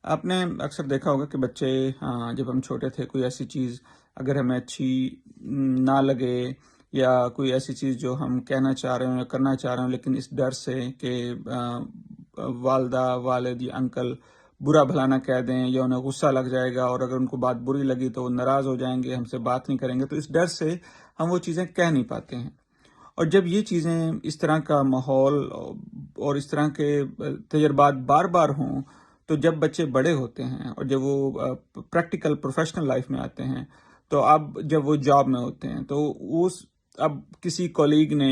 آپ نے اکثر دیکھا ہوگا کہ بچے جب ہم چھوٹے تھے کوئی ایسی چیز اگر ہمیں اچھی نہ لگے یا کوئی ایسی چیز جو ہم کہنا چاہ رہے ہوں یا کرنا چاہ رہے ہوں، لیکن اس ڈر سے کہ والدہ والد یا انکل برا بھلا نہ کہہ دیں یا انہیں غصہ لگ جائے گا، اور اگر ان کو بات بری لگی تو وہ ناراض ہو جائیں گے، ہم سے بات نہیں کریں گے، تو اس ڈر سے ہم وہ چیزیں کہہ نہیں پاتے ہیں۔ اور جب یہ چیزیں اس طرح کا ماحول اور اس طرح کے تجربات بار بار ہوں، تو جب بچے بڑے ہوتے ہیں اور جب وہ پریکٹیکل پروفیشنل لائف میں آتے ہیں، تو اب جب وہ جاب میں ہوتے ہیں تو اب کسی کولیگ نے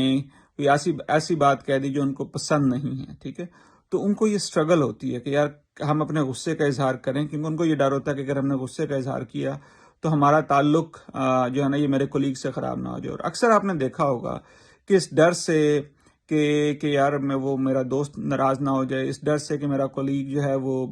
کوئی ایسی بات کہہ دی جو ان کو پسند نہیں ہے، ٹھیک ہے، تو ان کو یہ اسٹرگل ہوتی ہے کہ یار ہم اپنے غصے کا اظہار کریں، کیونکہ ان کو یہ ڈر ہوتا ہے کہ اگر ہم نے غصے کا اظہار کیا تو ہمارا تعلق جو ہے نا یہ میرے کولیگ سے خراب نہ ہو جائے۔ اور اکثر آپ نے دیکھا ہوگا کہ اس ڈر سے کہ یار میرا دوست ناراض نہ ہو جائے، اس ڈر سے کہ میرا کولیگ جو ہے وہ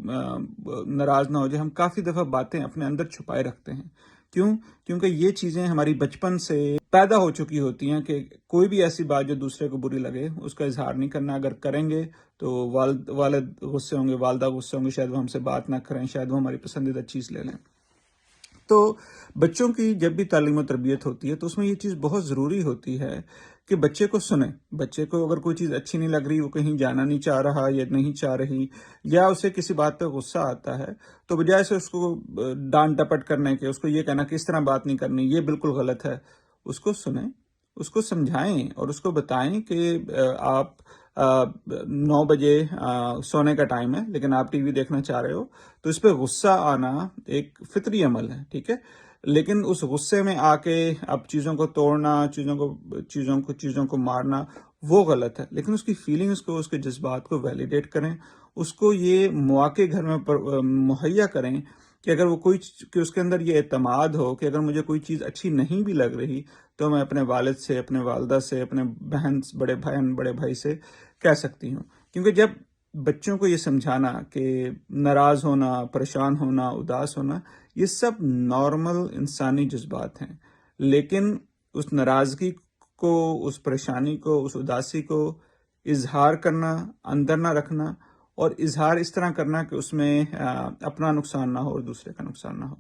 ناراض نہ ہو جائے، ہم کافی دفعہ باتیں اپنے اندر چھپائے رکھتے ہیں۔ کیونکہ یہ چیزیں ہماری بچپن سے پیدا ہو چکی ہوتی ہیں کہ کوئی بھی ایسی بات جو دوسرے کو بری لگے اس کا اظہار نہیں کرنا، اگر کریں گے تو والد غصے ہوں گے، والدہ غصے ہوں گے، شاید وہ ہم سے بات نہ کریں، شاید وہ ہماری پسندیدہ چیز لے لیں۔ تو بچوں کی جب بھی تعلیم و تربیت ہوتی ہے تو اس میں یہ چیز بہت ضروری ہوتی ہے کہ بچے کو سنیں۔ بچے کو اگر کوئی چیز اچھی نہیں لگ رہی، وہ کہیں جانا نہیں چاہ رہا یا نہیں چاہ رہی، یا اسے کسی بات پہ غصہ آتا ہے، تو بجائے سے اس کو ڈانٹ ڈپٹ کرنے کے، اس کو یہ کہنا کہ اس طرح بات نہیں کرنی، یہ بالکل غلط ہے، اس کو سنیں، اس کو سمجھائیں اور اس کو بتائیں کہ آپ 9 بجے سونے کا ٹائم ہے لیکن آپ ٹی وی دیکھنا چاہ رہے ہو، تو اس پہ غصہ آنا ایک فطری عمل ہے، ٹھیک ہے، لیکن اس غصے میں آ کے اب چیزوں کو توڑنا، چیزوں کو مارنا وہ غلط ہے۔ لیکن اس کی فیلنگز کو، اس کے جذبات کو ویلیڈیٹ کریں، اس کو یہ مواقع گھر میں مہیا کریں کہ اگر وہ کہ اس کے اندر یہ اعتماد ہو کہ اگر مجھے کوئی چیز اچھی نہیں بھی لگ رہی تو میں اپنے والد سے، اپنے والدہ سے، اپنے بڑے بھائی سے کہہ سکتی ہوں۔ کیونکہ جب بچوں کو یہ سمجھانا کہ ناراض ہونا، پریشان ہونا، اداس ہونا، یہ سب نارمل انسانی جذبات ہیں، لیکن اس ناراضگی کو، اس پریشانی کو، اس اداسی کو اظہار کرنا، اندر نہ رکھنا، اور اظہار اس طرح کرنا کہ اس میں اپنا نقصان نہ ہو اور دوسرے کا نقصان نہ ہو۔